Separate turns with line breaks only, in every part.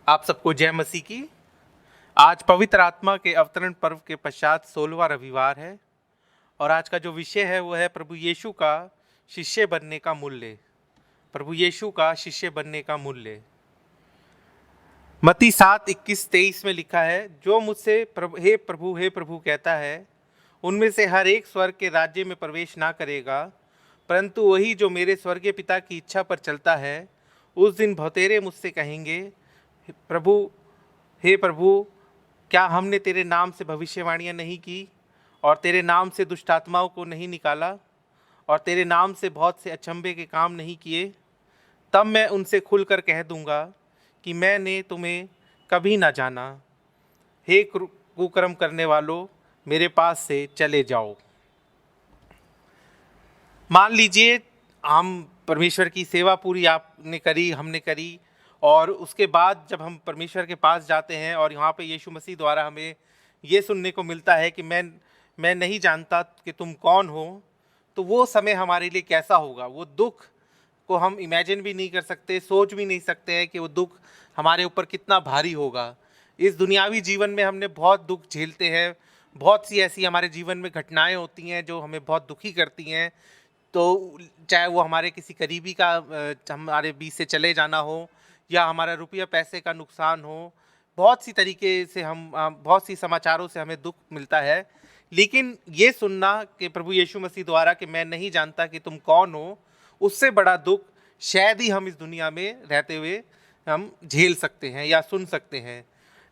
आप सबको जय मसीह की। आज पवित्र आत्मा के अवतरण पर्व के पश्चात 16वां रविवार है और आज का जो विषय है वो है प्रभु यीशु का शिष्य बनने का मूल्य। प्रभु यीशु का शिष्य बनने का मूल्य। मत्ती 7:21-23 में लिखा है, जो मुझसे हे प्रभु कहता है, उनमें से हर एक स्वर्ग के राज्य में प्रवेश ना करेगा, परंतु वही जो मेरे स्वर्गीय पिता की इच्छा पर चलता है। उस दिन बहुतेरे मुझसे कहेंगे, प्रभु हे प्रभु, क्या हमने तेरे नाम से भविष्यवाणियाँ नहीं की और तेरे नाम से दुष्ट आत्माओं को नहीं निकाला और तेरे नाम से बहुत से अचंभे के काम नहीं किए? तब मैं उनसे खुलकर कह दूंगा कि मैंने तुम्हें कभी ना जाना। हे कुकर्म करने वालों, मेरे पास से चले जाओ। मान लीजिए हम परमेश्वर की सेवा पूरी आपने करी, हमने करी, और उसके बाद जब हम परमेश्वर के पास जाते हैं और यहाँ पे यीशु मसीह द्वारा हमें ये सुनने को मिलता है कि मैं नहीं जानता कि तुम कौन हो, तो वो समय हमारे लिए कैसा होगा। वो दुख को हम इमेजिन भी नहीं कर सकते, सोच भी नहीं सकते हैं कि वो दुख हमारे ऊपर कितना भारी होगा। इस दुनियावी जीवन में हमने बहुत दुख झेलते हैं, बहुत सी ऐसी हमारे जीवन में घटनाएं होती हैं जो हमें बहुत दुखी करती हैं। तो चाहे वो हमारे किसी करीबी का हमारे बीच से चले जाना हो या हमारा रुपया पैसे का नुकसान हो, बहुत सी तरीके से बहुत सी समाचारों से हमें दुख मिलता है। लेकिन ये सुनना कि प्रभु यीशु मसीह द्वारा कि मैं नहीं जानता कि तुम कौन हो, उससे बड़ा दुख शायद ही हम इस दुनिया में रहते हुए हम झेल सकते हैं या सुन सकते हैं।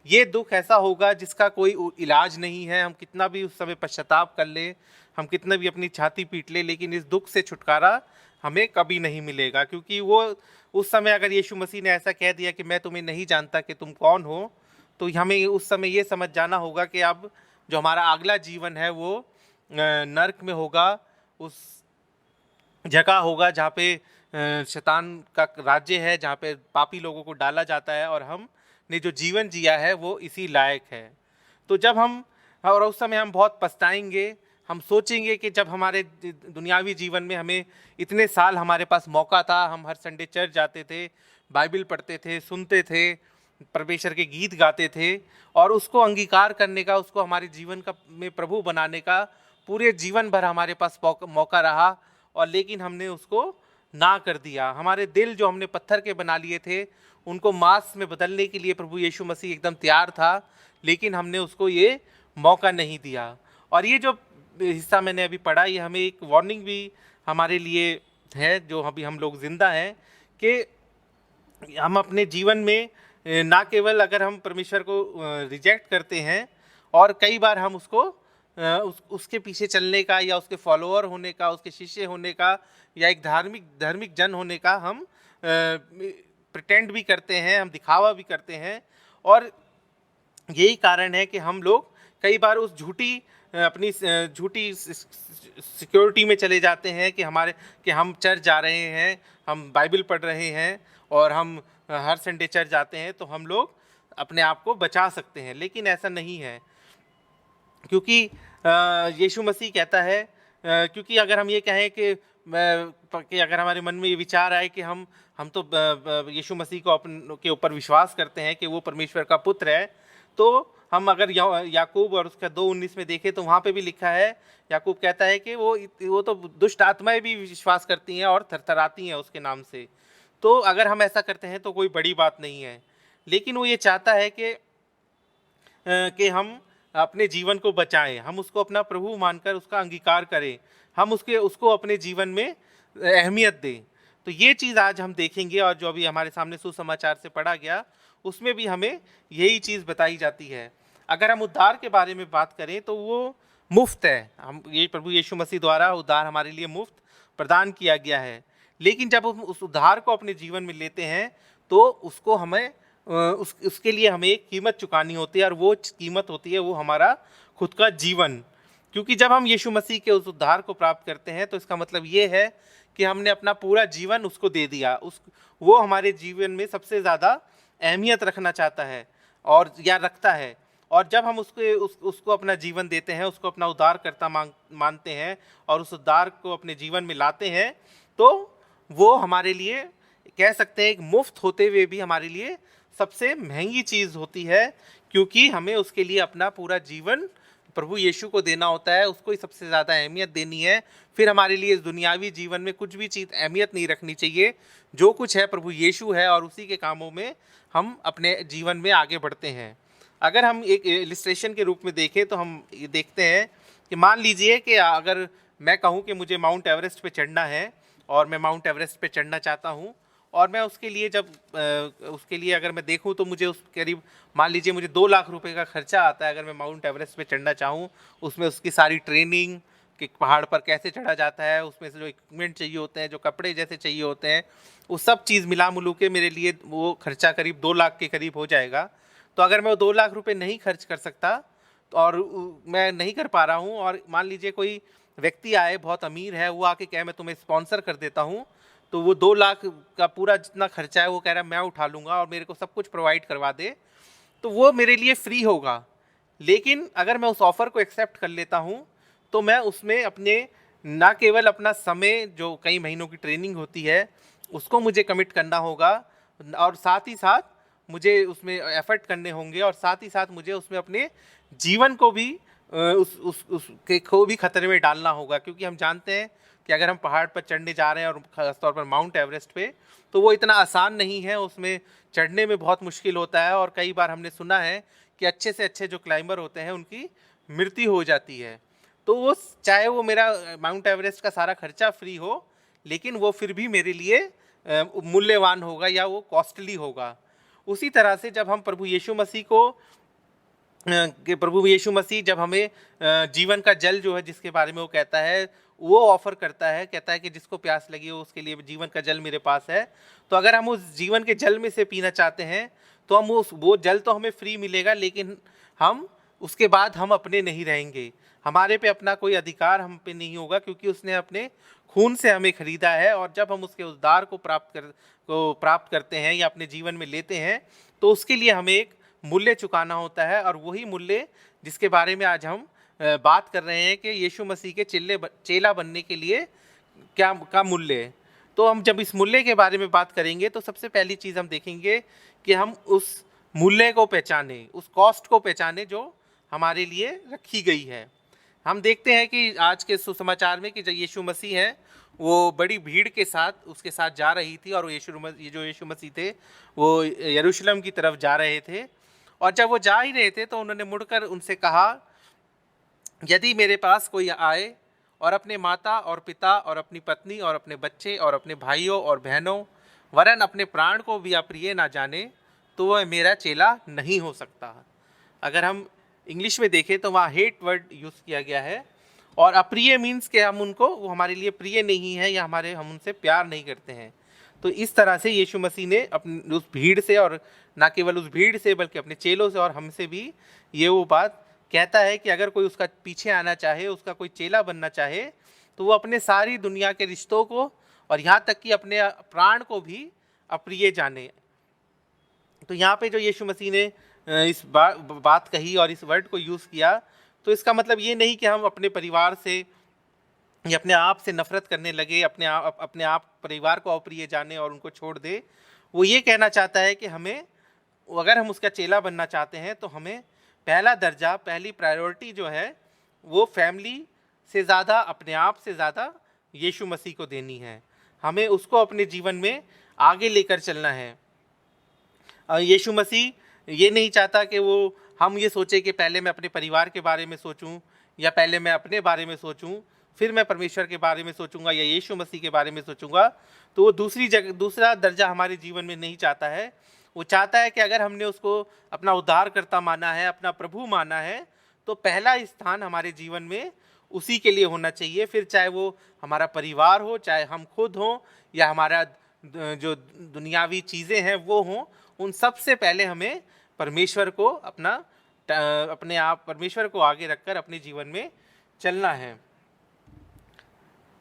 ये दुख ऐसा होगा जिसका कोई इलाज नहीं है। हम कितना भी उस समय पश्चाताप कर ले, हम कितना भी अपनी छाती पीट ले, लेकिन इस दुख से छुटकारा हमें कभी नहीं मिलेगा। क्योंकि वो उस समय अगर यीशु मसीह ने ऐसा कह दिया कि मैं तुम्हें नहीं जानता कि तुम कौन हो, तो हमें उस समय ये समझ जाना होगा कि अब जो हमारा अगला जीवन है वो नर्क में होगा, उस जगह होगा जहाँ पे शैतान का राज्य है, जहाँ पे पापी लोगों को डाला जाता है, और हमने जो जीवन जिया है वो इसी लायक है। तो जब हम और उस समय हम बहुत पछताएंगे, हम सोचेंगे कि जब हमारे दुनियावी जीवन में हमें इतने साल हमारे पास मौका था, हम हर संडे चर्च जाते थे, बाइबल पढ़ते थे, सुनते थे, परमेश्वर के गीत गाते थे, और उसको अंगीकार करने का, उसको हमारे जीवन का में प्रभु बनाने का पूरे जीवन भर हमारे पास मौका रहा, और लेकिन हमने उसको ना कर दिया। हमारे दिल जो हमने पत्थर के बना लिए थे, उनको मांस में बदलने के लिए प्रभु यीशु मसीह एकदम तैयार था, लेकिन हमने उसको ये मौका नहीं दिया। और ये जो हिस्सा मैंने अभी पढ़ा, ये हमें एक वार्निंग भी हमारे लिए है, जो अभी हम लोग जिंदा हैं, कि हम अपने जीवन में ना केवल अगर हम परमेश्वर को रिजेक्ट करते हैं, और कई बार हम उसको उसके पीछे चलने का या उसके फॉलोअर होने का, उसके शिष्य होने का, या एक धार्मिक जन होने का हम प्रिटेंड भी करते हैं, हम दिखावा भी करते हैं। और यही कारण है कि हम लोग कई बार उस अपनी झूठी सिक्योरिटी में चले जाते हैं कि हम चर्च जा रहे हैं, हम बाइबल पढ़ रहे हैं, और हम हर संडे चर्च जाते हैं, तो हम लोग अपने आप को बचा सकते हैं। लेकिन ऐसा नहीं है, क्योंकि यीशु मसीह कहता है, क्योंकि अगर हम ये कहें कि अगर हमारे मन में ये विचार आए कि हम तो यीशु मसीह को के ऊपर विश्वास करते हैं कि वो परमेश्वर का पुत्र है, तो हम अगर याकूब और उसका 2:19 में देखें तो वहाँ पे भी लिखा है, याकूब कहता है कि वो तो दुष्ट आत्माएं भी विश्वास करती हैं और थरथराती हैं उसके नाम से। तो अगर हम ऐसा करते हैं तो कोई बड़ी बात नहीं है, लेकिन वो ये चाहता है कि हम अपने जीवन को बचाएं, हम उसको अपना प्रभु मानकर उसका अंगीकार करें, हम उसको अपने जीवन में अहमियत दें। तो ये चीज़ आज हम देखेंगे, और जो अभी हमारे सामने सुसमाचार से पढ़ा गया उसमें भी हमें यही चीज़ बताई जाती है। अगर हम उद्धार के बारे में बात करें तो वो मुफ्त है, ये प्रभु यीशु मसीह द्वारा उद्धार हमारे लिए मुफ्त प्रदान किया गया है। लेकिन जब हम उस उद्धार को अपने जीवन में लेते हैं तो उसको हमें उसके लिए हमें एक कीमत चुकानी होती है, और वो कीमत होती है वो हमारा खुद का जीवन। क्योंकि जब हम यीशु मसीह के उस उद्धार को प्राप्त करते हैं तो इसका मतलब ये है कि हमने अपना पूरा जीवन उसको दे दिया। वो हमारे जीवन में सबसे ज़्यादा अहमियत रखना चाहता है और या रखता है। और जब हम उसको अपना जीवन देते हैं, उसको अपना उद्धारकर्ता मानते हैं और उस उद्धार को अपने जीवन में लाते हैं, तो वो हमारे लिए कह सकते हैं एक मुफ्त होते हुए भी हमारे लिए सबसे महंगी चीज़ होती है, क्योंकि हमें उसके लिए अपना पूरा जीवन प्रभु यीशु को देना होता है, उसको ही सबसे ज़्यादा अहमियत देनी है। फिर हमारे लिए इस दुनियावी जीवन में कुछ भी चीज़ अहमियत नहीं रखनी चाहिए। जो कुछ है प्रभु यीशु है, और उसी के कामों में हम अपने जीवन में आगे बढ़ते हैं। अगर हम एक इलिस्ट्रेशन के रूप में देखें तो हम ये देखते हैं कि मान लीजिए कि अगर मैं कहूँ कि मुझे माउंट एवरेस्ट पे चढ़ना है, और मैं माउंट एवरेस्ट पे चढ़ना चाहता हूँ, और मैं उसके लिए उसके लिए अगर मैं देखूँ तो मुझे उस करीब मान लीजिए मुझे 2 लाख रुपए का खर्चा आता है अगर मैं माउंट एवरेस्ट पे चढ़ना चाहूँ। उसमें उसकी सारी ट्रेनिंग कि पहाड़ पर कैसे चढ़ा जाता है, उसमें से जो इक्विपमेंट चाहिए होते हैं, जो कपड़े जैसे चाहिए होते हैं, वो सब चीज़ मिला मिलू के मेरे लिए वो खर्चा करीब 2 लाख के करीब हो जाएगा। तो अगर मैं वो 2 लाख रुपए नहीं खर्च कर सकता, तो और मैं नहीं कर पा रहा हूँ, और मान लीजिए कोई व्यक्ति आए बहुत अमीर है, वो आके कहे मैं तुम्हें स्पॉन्सर कर देता हूँ, तो वो 2 लाख का पूरा जितना खर्चा है वो कह रहा है मैं उठा लूँगा और मेरे को सब कुछ प्रोवाइड करवा दे, तो वो मेरे लिए फ्री होगा। लेकिन अगर मैं उस ऑफ़र को एक्सेप्ट कर लेता हूँ, तो मैं उसमें अपने ना केवल अपना समय, जो कई महीनों की ट्रेनिंग होती है, उसको मुझे कमिट करना होगा, और साथ ही साथ मुझे उसमें एफर्ट करने होंगे, और साथ ही साथ मुझे उसमें अपने जीवन को भी उसके को भी खतरे में डालना होगा। क्योंकि हम जानते हैं कि अगर हम पहाड़ पर चढ़ने जा रहे हैं, और ख़ासतौर पर माउंट एवरेस्ट पे, तो वो इतना आसान नहीं है, उसमें चढ़ने में बहुत मुश्किल होता है, और कई बार हमने सुना है कि अच्छे से अच्छे जो क्लाइंबर होते हैं उनकी मृत्यु हो जाती है। तो वो चाहे वो मेरा माउंट एवरेस्ट का सारा खर्चा फ्री हो, लेकिन वो फिर भी मेरे लिए मूल्यवान होगा, या वो कॉस्टली होगा। उसी तरह से जब हम प्रभु यीशु मसीह को कि प्रभु यीशु मसीह जब हमें जीवन का जल जो है जिसके बारे में वो कहता है, वो ऑफर करता है, कहता है कि जिसको प्यास लगी हो उसके लिए जीवन का जल मेरे पास है। तो अगर हम उस जीवन के जल में से पीना चाहते हैं, तो हम वो जल तो हमें फ्री मिलेगा, लेकिन हम उसके बाद हम अपने नहीं रहेंगे, हमारे पे अपना कोई अधिकार हम पे नहीं होगा, क्योंकि उसने अपने खून से हमें खरीदा है। और जब हम उसके उद्धार को प्राप्त करते हैं या अपने जीवन में लेते हैं, तो उसके लिए हमें एक मूल्य चुकाना होता है, और वही मूल्य जिसके बारे में आज हम बात कर रहे हैं कि यीशु मसीह के चेला बनने के लिए क्या मूल्य है। तो हम जब इस मूल्य के बारे में बात करेंगे, तो सबसे पहली चीज़ हम देखेंगे कि हम उस मूल्य को पहचाने, उस कॉस्ट को पहचाने जो हमारे लिए रखी गई है। हम देखते हैं कि आज के सुसमाचार में कि जो यीशु मसीह है, वो बड़ी भीड़ के साथ उसके साथ जा रही थी, और जो यीशु मसीह थे वो यरूशलेम की तरफ जा रहे थे। और जब वो जा ही रहे थे, तो उन्होंने मुड़कर उनसे कहा, यदि मेरे पास कोई आए और अपने माता और पिता और अपनी पत्नी और अपने बच्चे और अपने भाइयों और बहनों, वरन अपने प्राण को भी अप्रिय ना जाने, तो वह मेरा चेला नहीं हो सकता। अगर हम इंग्लिश में देखें तो वहाँ हेट वर्ड यूज़ किया गया है, और अप्रिय मीन्स कि वो हमारे लिए प्रिय नहीं है, या हम उनसे प्यार नहीं करते हैं। तो इस तरह से यीशु मसीह ने अपनी उस भीड़ से, और ना केवल उस भीड़ से बल्कि अपने चेलों से और हमसे भी ये वो बात कहता है कि अगर कोई उसका पीछे आना चाहे, उसका कोई चेला बनना चाहे, तो वो अपने सारी दुनिया के रिश्तों को, और यहाँ तक कि अपने प्राण को भी अप्रिय जाने। तो यहाँ पे जो यीशु मसीह ने इस बात कही और इस वर्ड को यूज़ किया, तो इसका मतलब ये नहीं कि हम अपने परिवार से या अपने आप से नफरत करने लगे, अपने आप परिवार को अप्रिय जाने और उनको छोड़ दे। वो ये कहना चाहता है कि हमें, अगर हम उसका चेला बनना चाहते हैं, तो हमें पहला दर्जा, पहली प्रायोरिटी जो है, वो फैमिली से ज़्यादा, अपने आप से ज़्यादा यीशु मसीह को देनी है। हमें उसको अपने जीवन में आगे लेकर चलना है। यीशु मसीह ये नहीं चाहता कि हम ये सोचे कि पहले मैं अपने परिवार के बारे में सोचूं, या पहले मैं अपने बारे में सोचूं, फिर मैं परमेश्वर के बारे में सोचूंगा या यीशु मसीह के बारे में सोचूंगा। तो वो दूसरा दर्जा हमारे जीवन में नहीं चाहता है। वो चाहता है कि अगर हमने उसको अपना उद्धारकर्ता माना है, अपना प्रभु माना है, तो पहला स्थान हमारे जीवन में उसी के लिए होना चाहिए। फिर चाहे वो हमारा परिवार हो, चाहे हम खुद हों, या हमारा जो दुनियावी चीज़ें हैं वो हों, उन सब से पहले हमें परमेश्वर को परमेश्वर को आगे रखकर अपने जीवन में चलना है।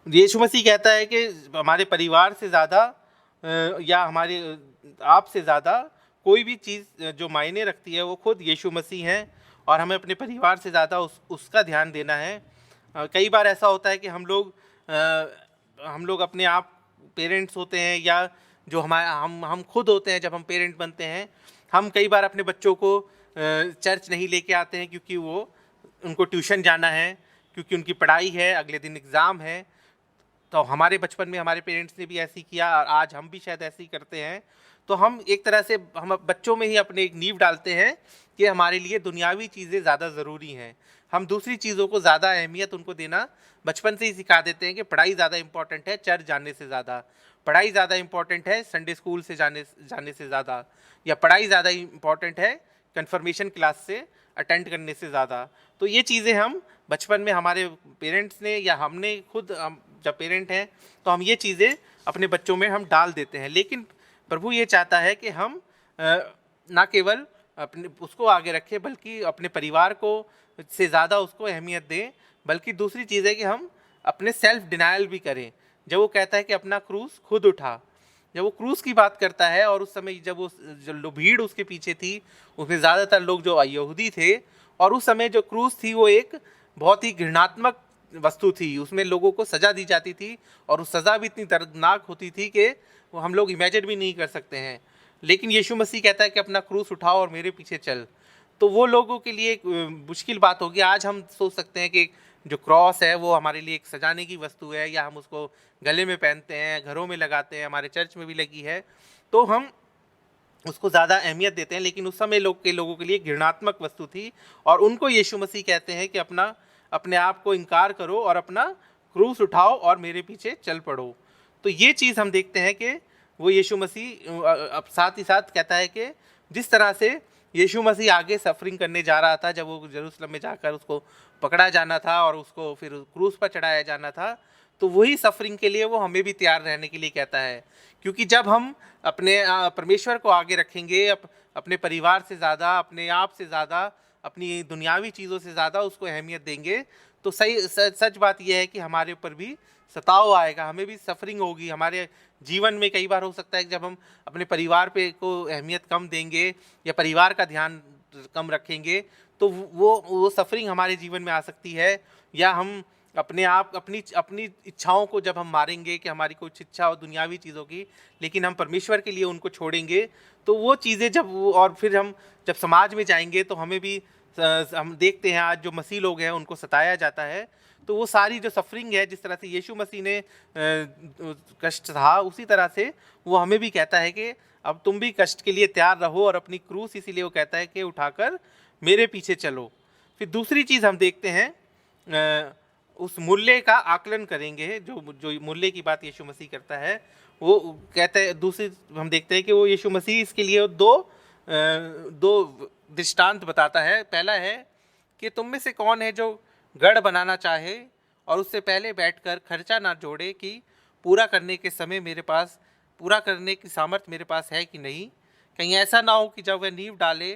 यीशु मसीह कहता है कि हमारे परिवार से ज़्यादा या हमारे आप से ज़्यादा कोई भी चीज़ जो मायने रखती है, वो खुद यीशु मसीह हैं, और हमें अपने परिवार से ज़्यादा उसका ध्यान देना है। कई बार ऐसा होता है कि हम लोग अपने आप पेरेंट्स होते हैं, या जो हमारा हम खुद होते हैं जब हम पेरेंट बनते हैं। हम कई बार अपने बच्चों को चर्च नहीं लेके आते हैं क्योंकि वो उनको ट्यूशन जाना है, क्योंकि उनकी पढ़ाई है, अगले दिन एग्ज़ाम है। तो हमारे बचपन में हमारे पेरेंट्स ने भी ऐसे ही किया और आज हम भी शायद ऐसे ही करते हैं। तो हम एक तरह से हम बच्चों में ही अपने एक नींव डालते हैं कि हमारे लिए दुनियावी चीज़ें ज़्यादा ज़रूरी हैं। हम दूसरी चीज़ों को ज़्यादा अहमियत उनको देना बचपन से ही सिखा देते हैं कि पढ़ाई ज़्यादा इम्पॉर्टेंट है चर्च जाने से ज़्यादा, पढ़ाई ज़्यादा इम्पॉर्टेंट है संडे स्कूल से जाने से ज़्यादा, या पढ़ाई ज़्यादा इम्पॉर्टेंट है कन्फर्मेशन क्लास से अटेंड करने से ज़्यादा। तो ये चीज़ें हम बचपन में हमारे पेरेंट्स ने या हमने खुद जब पेरेंट हैं तो हम ये चीज़ें अपने बच्चों में हम डाल देते हैं। लेकिन प्रभु ये चाहता है कि हम ना केवल अपने उसको आगे रखें बल्कि अपने परिवार को से ज़्यादा उसको अहमियत दें, बल्कि दूसरी चीज़ है कि हम अपने सेल्फ डिनायल भी करें। जब वो कहता है कि अपना क्रूस खुद उठा, जब वो क्रूस की बात करता है और उस समय जब वो जो भीड़ उसके पीछे थी उसमें ज़्यादातर लोग जो यहूदी थे, और उस समय जो क्रूस थी वो एक बहुत ही घृणात्मक वस्तु थी, उसमें लोगों को सज़ा दी जाती थी और उस सज़ा भी इतनी दर्दनाक होती थी कि वो हम लोग इमेजिन भी नहीं कर सकते हैं। लेकिन यीशु मसीह कहता है कि अपना क्रूस उठाओ और मेरे पीछे चल। तो वो लोगों के लिए एक मुश्किल बात होगी। आज हम सोच सकते हैं कि जो क्रॉस है वो हमारे लिए एक सजाने की वस्तु है, या हम उसको गले में पहनते हैं, घरों में लगाते हैं, हमारे चर्च में भी लगी है, तो हम उसको ज़्यादा अहमियत देते हैं। लेकिन उस समय लोगों के लिए घृणात्मक वस्तु थी, और उनको यीशु मसीह कहते हैं कि अपने आप को इनकार करो और अपना क्रूस उठाओ और मेरे पीछे चल पड़ो। तो ये चीज़ हम देखते हैं कि वो यीशु मसीह अब साथ ही साथ कहता है कि जिस तरह से यीशु मसीह आगे सफरिंग करने जा रहा था, जब वो यरूशलेम में जाकर उसको पकड़ा जाना था और उसको फिर क्रूस पर चढ़ाया जाना था, तो वही सफरिंग के लिए वो हमें भी तैयार रहने के लिए कहता है। क्योंकि जब हम अपने परमेश्वर को आगे रखेंगे, अपने परिवार से ज़्यादा, अपने आप से ज़्यादा, अपनी दुनियावी चीज़ों से ज़्यादा उसको अहमियत देंगे, तो सच बात यह है कि हमारे ऊपर भी सताव आएगा, हमें भी सफरिंग होगी। हमारे जीवन में कई बार हो सकता है कि जब हम अपने परिवार पे को अहमियत कम देंगे या परिवार का ध्यान कम रखेंगे, तो वो सफरिंग हमारे जीवन में आ सकती है। या हम अपनी इच्छाओं को जब हम मारेंगे कि हमारी कुछ इच्छा हो दुनियावी चीज़ों की, लेकिन हम परमेश्वर के लिए उनको छोड़ेंगे, तो वो चीज़ें और फिर हम जब समाज में जाएंगे तो हमें भी हम देखते हैं आज जो मसीह लोग हैं उनको सताया जाता है। तो वो सारी जो सफरिंग है, जिस तरह से यीशु मसीह ने कष्ट सहा, उसी तरह से वो हमें भी कहता है कि अब तुम भी कष्ट के लिए तैयार रहो और अपनी क्रूस, इसीलिए वो कहता है कि उठाकर मेरे पीछे चलो। फिर दूसरी चीज़ हम देखते हैं, उस मूल्य का आकलन करेंगे। जो मूल्य की बात यीशु मसीह करता है, वो कहते हैं, दूसरी हम देखते हैं कि वो यीशु मसीह इसके लिए दो दृष्टांत बताता है। पहला है कि तुम में से कौन है जो गढ़ बनाना चाहे और उससे पहले बैठकर खर्चा ना जोड़े कि पूरा करने के समय पूरा करने की सामर्थ्य मेरे पास है कि नहीं। कहीं ऐसा ना हो कि जब वह नींव डाले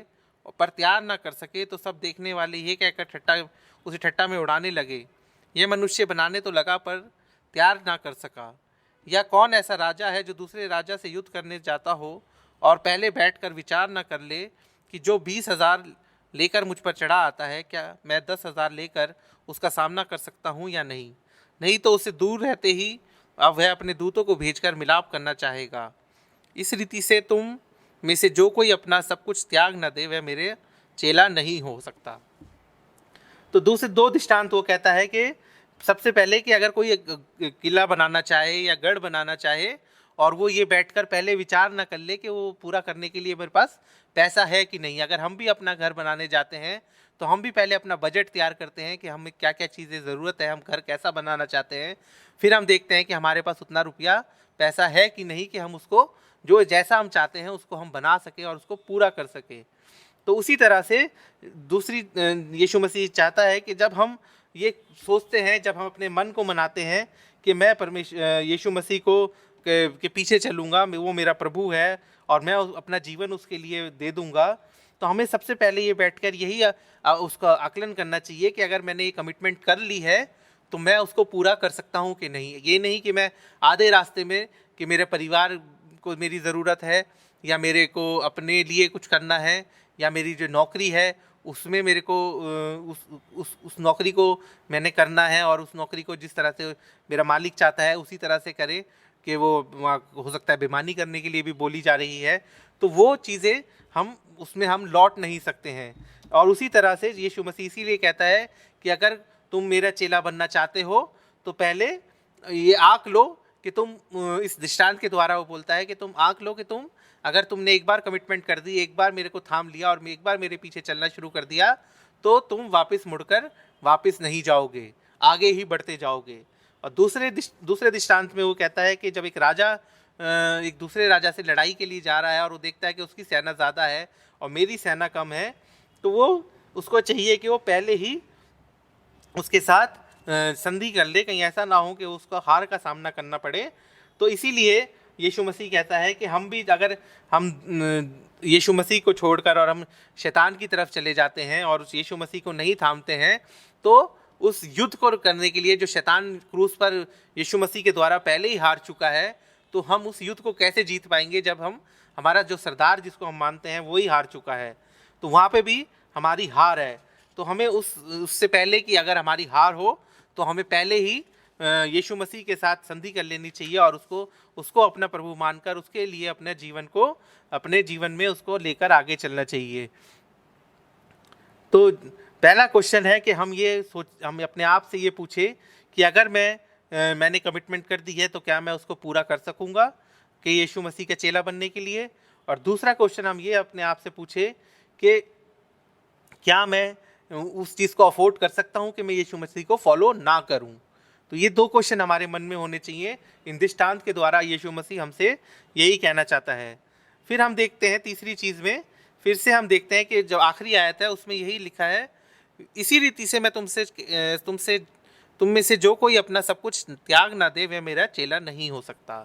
पर तैयार ना कर सके तो सब देखने वाले ये कहकर उसे ठट्ठा में उड़ाने लगे, यह मनुष्य बनाने तो लगा पर तैयार ना कर सका। या कौन ऐसा राजा है जो दूसरे राजा से युद्ध करने जाता हो और पहले बैठकर विचार न कर ले कि जो 20,000 लेकर मुझ पर चढ़ा आता है, क्या मैं 10,000 लेकर उसका सामना कर सकता हूँ या नहीं। नहीं तो उससे दूर रहते ही अब वह अपने दूतों को भेजकर मिलाप करना चाहेगा। इस रीति से तुम में से जो कोई अपना सब कुछ त्याग न दे वह मेरे चेला नहीं हो सकता। तो दूसरे दो दृष्टांत वो कहता है कि सबसे पहले कि अगर कोई किला बनाना चाहे या गढ़ बनाना चाहे और वो ये बैठकर पहले विचार ना कर ले कि वो पूरा करने के लिए मेरे पास पैसा है कि नहीं। अगर हम भी अपना घर बनाने जाते हैं तो हम भी पहले अपना बजट तैयार करते हैं कि हमें क्या क्या चीज़ें ज़रूरत है, हम घर कैसा बनाना चाहते हैं। फिर हम देखते हैं कि हमारे पास उतना रुपया पैसा है कि नहीं कि हम उसको जो जैसा हम चाहते हैं उसको हम बना सकें और उसको पूरा कर सकें। तो उसी तरह से दूसरी यीशु मसीह चाहता है कि जब हम ये सोचते हैं, जब हम अपने मन को मनाते हैं कि मैं यीशु मसीह को के पीछे चलूँगा, वो मेरा प्रभु है और मैं अपना जीवन उसके लिए दे दूँगा, तो हमें सबसे पहले ये बैठकर यही उसका आकलन करना चाहिए कि अगर मैंने ये कमिटमेंट कर ली है तो मैं उसको पूरा कर सकता हूँ कि नहीं। ये नहीं कि मैं आधे रास्ते में कि मेरे परिवार को मेरी ज़रूरत है या मेरे को अपने लिए कुछ करना है या मेरी जो नौकरी है उसमें मेरे को उस नौकरी को मैंने करना है और उस नौकरी को जिस तरह से मेरा मालिक चाहता है उसी तरह से करे। कि वो वहाँ हो सकता है बेईमानी करने के लिए भी बोली जा रही है, तो वो चीज़ें हम लौट नहीं सकते हैं। और उसी तरह से यीशु मसीह इसीलिए कहता है कि अगर तुम मेरा चेला बनना चाहते हो तो पहले ये आँक लो कि तुम इस दृष्टांत के द्वारा वो बोलता है कि तुम आँक लो कि तुम अगर तुमने एक बार कमिटमेंट कर दी, एक बार मेरे को थाम लिया और एक बार मेरे पीछे चलना शुरू कर दिया, तो तुम वापस मुड़कर वापस नहीं जाओगे, आगे ही बढ़ते जाओगे। और दूसरे दृष्टांत में वो कहता है कि जब एक राजा एक दूसरे राजा से लड़ाई के लिए जा रहा है और वो देखता है कि उसकी सेना ज़्यादा है और मेरी सेना कम है, तो वो उसको चाहिए कि वो पहले ही उसके साथ संधि कर ले, कहीं ऐसा ना हो कि उसको हार का सामना करना पड़े। तो इसीलिए यीशु मसीह कहता है कि हम भी अगर हम यीशु मसीह को छोड़कर और हम शैतान की तरफ चले जाते हैं और उस यीशु मसीह को नहीं थामते हैं, तो उस युद्ध को करने के लिए जो शैतान क्रूस पर यीशु मसीह के द्वारा पहले ही हार चुका है, तो हम उस युद्ध को कैसे जीत पाएंगे जब हमारा जो सरदार जिसको हम मानते हैं वो ही हार चुका है। तो वहाँ पे भी हमारी हार है। तो हमें उससे पहले कि अगर हमारी हार हो तो हमें पहले ही यीशु मसीह के साथ संधि कर लेनी चाहिए और उसको अपना प्रभु मानकर उसके लिए अपने जीवन में उसको लेकर आगे चलना चाहिए। तो पहला क्वेश्चन है कि हम अपने आप से ये पूछे कि अगर मैंने कमिटमेंट कर दी है तो क्या मैं उसको पूरा कर सकूंगा कि यीशु मसीह का चेला बनने के लिए। और दूसरा क्वेश्चन हम ये अपने आप से पूछे कि क्या मैं उस चीज़ को अफोर्ड कर सकता हूँ कि मैं यीशु मसीह को फॉलो ना करूँ। तो ये दो क्वेश्चन हमारे मन में होने चाहिए। इन दृष्टांत के द्वारा यीशु मसीह हमसे यही कहना चाहता है। फिर हम देखते हैं तीसरी चीज़ में, फिर से हम देखते हैं कि जो आखिरी आयत है उसमें यही लिखा है, इसी रीति से मैं तुम में से जो कोई अपना सब कुछ त्याग ना दे वह मेरा चेला नहीं हो सकता।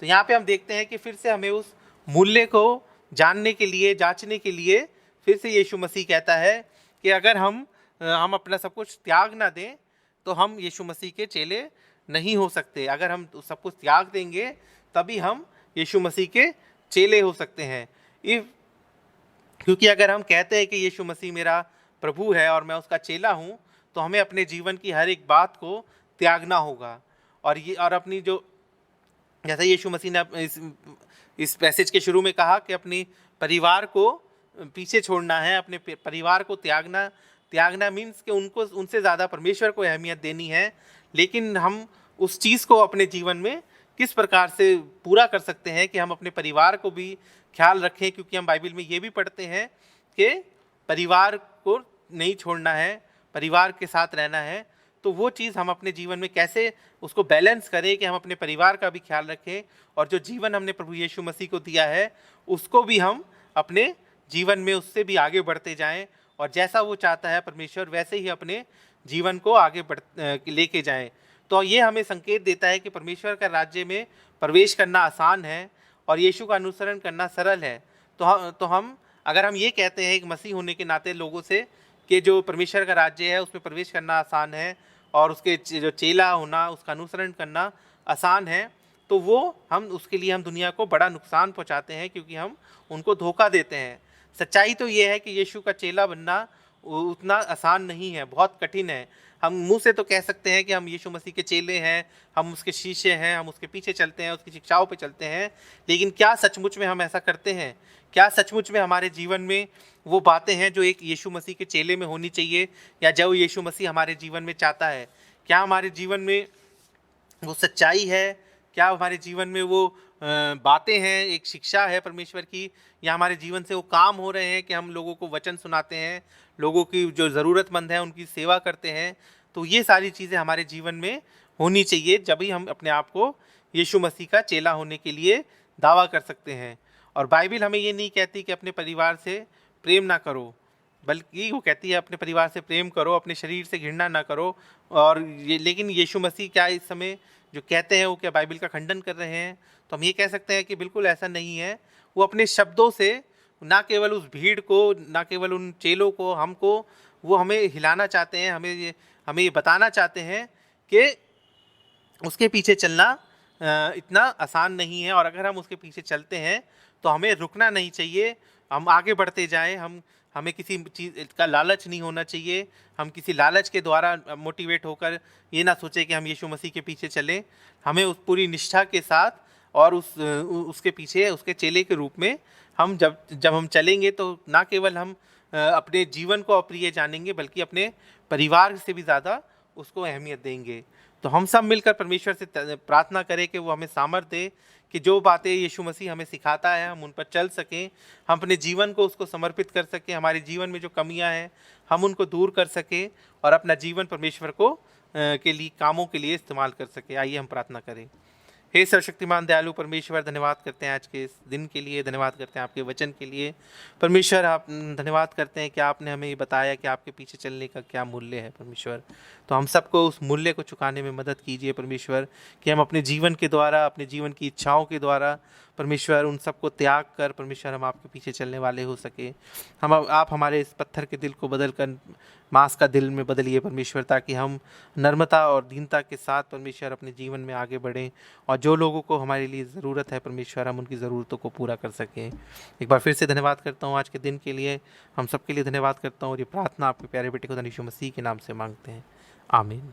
तो यहाँ पे हम देखते हैं कि फिर से हमें उस मूल्य को जानने के लिए, जांचने के लिए फिर से यीशु मसीह कहता है कि अगर हम अपना सब कुछ त्याग ना दें तो हम यीशु मसीह के चेले नहीं हो सकते। अगर हम सब कुछ त्याग देंगे तभी हम यीशु मसीह के चेले हो सकते हैं। क्योंकि अगर हम कहते हैं कि यीशु मसीह मेरा प्रभु है और मैं उसका चेला हूँ, तो हमें अपने जीवन की हर एक बात को त्यागना होगा। और अपनी जो, जैसे यीशु मसीह ने इस पैसेज के शुरू में कहा कि अपनी परिवार को पीछे छोड़ना है, अपने परिवार को त्यागना मीन्स कि उनसे ज़्यादा परमेश्वर को अहमियत देनी है। लेकिन हम उस चीज़ को अपने जीवन में किस प्रकार से पूरा कर सकते हैं कि हम अपने परिवार को भी ख्याल रखें, क्योंकि हम बाइबल में ये भी पढ़ते हैं कि परिवार को नहीं छोड़ना है, परिवार के साथ रहना है। तो वो चीज़ हम अपने जीवन में कैसे उसको बैलेंस करें कि हम अपने परिवार का भी ख्याल रखें और जो जीवन हमने प्रभु यीशु मसीह को दिया है उसको भी हम अपने जीवन में उससे भी आगे बढ़ते जाएं और जैसा वो चाहता है परमेश्वर वैसे ही अपने जीवन को आगे लेके जाएं। तो ये हमें संकेत देता है कि परमेश्वर का राज्य में प्रवेश करना आसान है और यीशु का अनुसरण करना सरल है। तो हम अगर हम ये कहते हैं एक मसीह होने के नाते लोगों से कि जो परमेश्वर का राज्य है उसमें प्रवेश करना आसान है और उसके जो चेला होना, उसका अनुसरण करना आसान है, तो वो उसके लिए हम दुनिया को बड़ा नुकसान पहुंचाते हैं, क्योंकि हम उनको धोखा देते हैं। सच्चाई तो ये है कि यीशु का चेला बनना उतना आसान नहीं है, बहुत कठिन है। हम मुंह से तो कह सकते हैं कि हम यीशु मसीह के चेले हैं, हम उसके शिष्य हैं, हम उसके पीछे चलते हैं, उसकी शिक्षाओं पे चलते हैं, लेकिन क्या सचमुच में हम ऐसा करते हैं? क्या सचमुच में हमारे जीवन में वो बातें हैं जो एक यीशु मसीह के चेले में होनी चाहिए या जो यीशु मसीह हमारे जीवन में चाहता है? क्या हमारे जीवन में वो सच्चाई है? क्या हमारे जीवन में वो बातें हैं, एक शिक्षा है परमेश्वर की, या हमारे जीवन से वो काम हो रहे हैं कि हम लोगों को वचन सुनाते हैं, लोगों की जो ज़रूरतमंद है उनकी सेवा करते हैं? तो ये सारी चीज़ें हमारे जीवन में होनी चाहिए, जब ही हम अपने आप को यीशु मसीह का चेला होने के लिए दावा कर सकते हैं। और बाइबल हमें ये नहीं कहती कि अपने परिवार से प्रेम ना करो, बल्कि वो कहती है अपने परिवार से प्रेम करो, अपने शरीर से घृणा ना करो। और लेकिन यीशु मसीह क्या इस समय जो कहते हैं वो क्या बाइबल का खंडन कर रहे हैं? तो हम ये कह सकते हैं कि बिल्कुल ऐसा नहीं है। वो अपने शब्दों से ना केवल उस भीड़ को, ना केवल उन चेलों को, वो हमें हिलाना चाहते हैं, हमें ये बताना चाहते हैं कि उसके पीछे चलना इतना आसान नहीं है, और अगर हम उसके पीछे चलते हैं तो हमें रुकना नहीं चाहिए, हम आगे बढ़ते जाएं, हमें किसी चीज़ का लालच नहीं होना चाहिए। हम किसी लालच के द्वारा मोटिवेट होकर ये ना सोचें कि हम यीशु मसीह के पीछे चलें। हमें उस पूरी निष्ठा के साथ और उसके पीछे उसके चेले के रूप में हम जब हम चलेंगे तो ना केवल हम अपने जीवन को अप्रिय जानेंगे, बल्कि अपने परिवार से भी ज़्यादा उसको अहमियत देंगे। तो हम सब मिलकर परमेश्वर से प्रार्थना करें कि वो हमें सामर्थ्य दे कि जो बातें यीशु मसीह हमें सिखाता है हम उन पर चल सकें, हम अपने जीवन को उसको समर्पित कर सकें, हमारे जीवन में जो कमियां हैं हम उनको दूर कर सकें और अपना जीवन परमेश्वर को के लिए कामों के लिए इस्तेमाल कर सकें। आइए हम प्रार्थना करें। हे सर्वशक्तिमान दयालु परमेश्वर, धन्यवाद करते हैं आज के इस दिन के लिए, धन्यवाद करते हैं आपके वचन के लिए। परमेश्वर आप धन्यवाद करते हैं कि आपने हमें ये बताया कि आपके पीछे चलने का क्या मूल्य है परमेश्वर। तो हम सबको उस मूल्य को चुकाने में मदद कीजिए परमेश्वर, कि हम अपने जीवन के द्वारा, अपने जीवन की इच्छाओं के द्वारा परमेश्वर उन सबको त्याग कर परमेश्वर हम आपके पीछे चलने वाले हो सके। आप हमारे इस पत्थर के दिल को बदल कर मांस का दिल में बदलिए परमेश्वर, ताकि हम नम्रता और दीनता के साथ परमेश्वर अपने जीवन में आगे बढ़ें और जो लोगों को हमारे लिए ज़रूरत है परमेश्वर हम उनकी ज़रूरतों को पूरा कर सकें। एक बार फिर से धन्यवाद करता हूँ आज के दिन के लिए, हम सबके लिए धन्यवाद करता हूँ और ये प्रार्थना आपके प्यारे बेटे खुदा यीशु मसीह के नाम से मांगते हैं, आमीन।